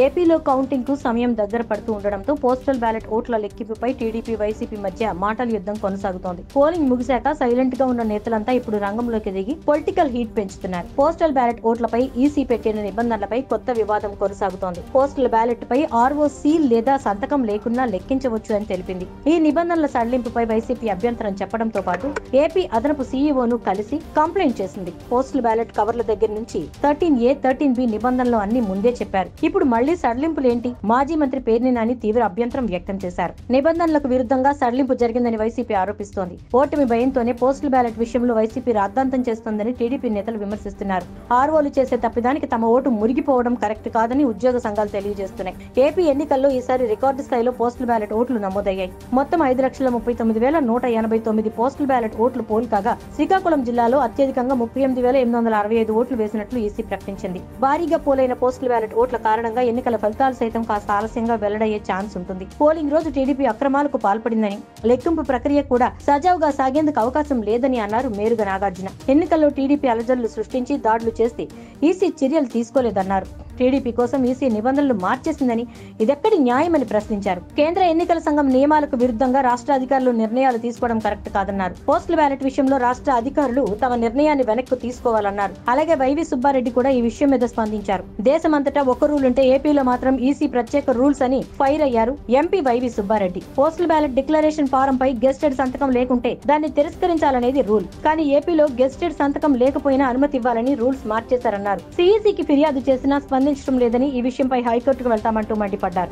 ఏపీలో కౌంటింగ్ కు సమయం దగ్గర పడుతూ ఉండడంతో పోస్టల్ బ్యాలెట్ ఓట్ల లెక్కింపుపై టీడీపీ వైసీపీ మధ్య మాటల యుద్ధం కొనసాగుతోంది. పోలింగ్ ముగిశాక సైలెంట్ గా ఉన్న నేతలంతా ఇప్పుడు రంగంలోకి దిగి పొలిటికల్ హీట్ పెంచుతున్నారు. పోస్టల్ బ్యాలెట్ ఓట్లపై ఈసీ పెట్టిన నిబంధనలపై కొత్త వివాదం కొనసాగుతోంది. పోస్టల్ బ్యాలెట్ పై ఆర్ఓ సీల్ లేదా సంతకం లేకున్నా లెక్కించవచ్చు అని తెలిపింది. ఈ నిబంధనల సడలింపుపై వైసీపీ అభ్యంతరం చెప్పడంతో పాటు ఏపీ అదనపు సీఈఓను కలిసి కంప్లైంట్ చేసింది. పోస్టల్ బ్యాలెట్ కవర్ల దగ్గర నుంచి 13A, 13B నిబంధనలు అన్ని ముందే చెప్పారు. ఇప్పుడు మళ్లీ సడలింపులేంటి? మాజీ మంత్రి పేర్ని నాని తీవ్ర అభ్యంతరం వ్యక్తం చేశారు. నిబంధనలకు విరుద్ధంగా సడలింపు జరిగిందని వైసీపీ ఆరోపిస్తోంది. ఓటమి భయంతోనే పోస్టల్ బ్యాలెట్ విషయంలో వైసీపీ రాద్ధాంతం చేస్తోందని టీడీపీ నేతలు విమర్శిస్తున్నారు. ఆర్ఓలు చేసే తప్పిదానికి తమ ఓటు మురిగిపోవడం కరెక్ట్ కాదని ఉద్యోగ సంఘాలు తెలియజేస్తున్నాయి. ఏపీ ఎన్నికల్లో ఈసారి రికార్డు స్థాయిలో పోస్టల్ బ్యాలెట్ ఓట్లు నమోదయ్యాయి. మొత్తం 5,39,199 పోస్టల్ బ్యాలెట్ ఓట్లు పోల్ కాగా శ్రీకాకుళం జిల్లాలో అత్యధికంగా 38,865 ఓట్లు వేసినట్లు ఈసీ ప్రకటించింది. భారీగా పోలైన పోస్టల్ బ్యాలెట్ ఓట్ల కారణంగా ఎన్నికల ఫలితాలు సైతం కాస్త ఆలస్యంగా వెల్లడయ్యే ఛాన్స్ ఉంటుంది. పోలింగ్ రోజు టీడీపీ అక్రమాలకు పాల్పడిందని, లెక్కింపు ప్రక్రియ కూడా సజావుగా సాగేందుకు అవకాశం లేదని అన్నారు మేరుగ నాగార్జున. ఎన్నికల్లో టీడీపీ అలజడులు సృష్టించి దాడులు చేస్తే ఈసీ చర్యలు తీసుకోలేదన్నారు. టీడీపీ కోసం ఈసీ నిబంధనలు మార్చేసిందని, ఇదెక్కడి న్యాయమని ప్రశ్నించారు. కేంద్ర ఎన్నికల సంఘం నియమాలకు విరుద్ధంగా రాష్ట్ర అధికారులు నిర్ణయాలు తీసుకోవడం కరెక్ట్ కాదన్నారు. పోస్టల్ బ్యాలెట్ విషయంలో రాష్ట్ర అధికారులు తమ నిర్ణయాన్ని వెనక్కు తీసుకోవాలన్నారు. అలాగే వైవి సుబ్బారెడ్డి కూడా ఈ విషయం మీద స్పందించారు. దేశమంతటా ఒక రూల్ ఉంటే ఏపీలో మాత్రం ఈసీ ప్రత్యేక రూల్స్ అని ఫైర్ అయ్యారు MP YV Subbareddy. Postal ballot declaration form పై గెస్టెడ్ సంతకం లేకుంటే దాన్ని తిరస్కరించాలనేది రూల్. కానీ ఏపీలో గెస్టెడ్ సంతకం లేకపోయినా అనుమతి ఇవ్వాలని రూల్స్ మార్చేశారన్నారు. సిఈసీకి ఫిర్యాదు చేసినా స్పందించడం లేదని, ఈ విషయంపై హైకోర్టుకు వెళ్తామంటూ మండిపడ్డారు.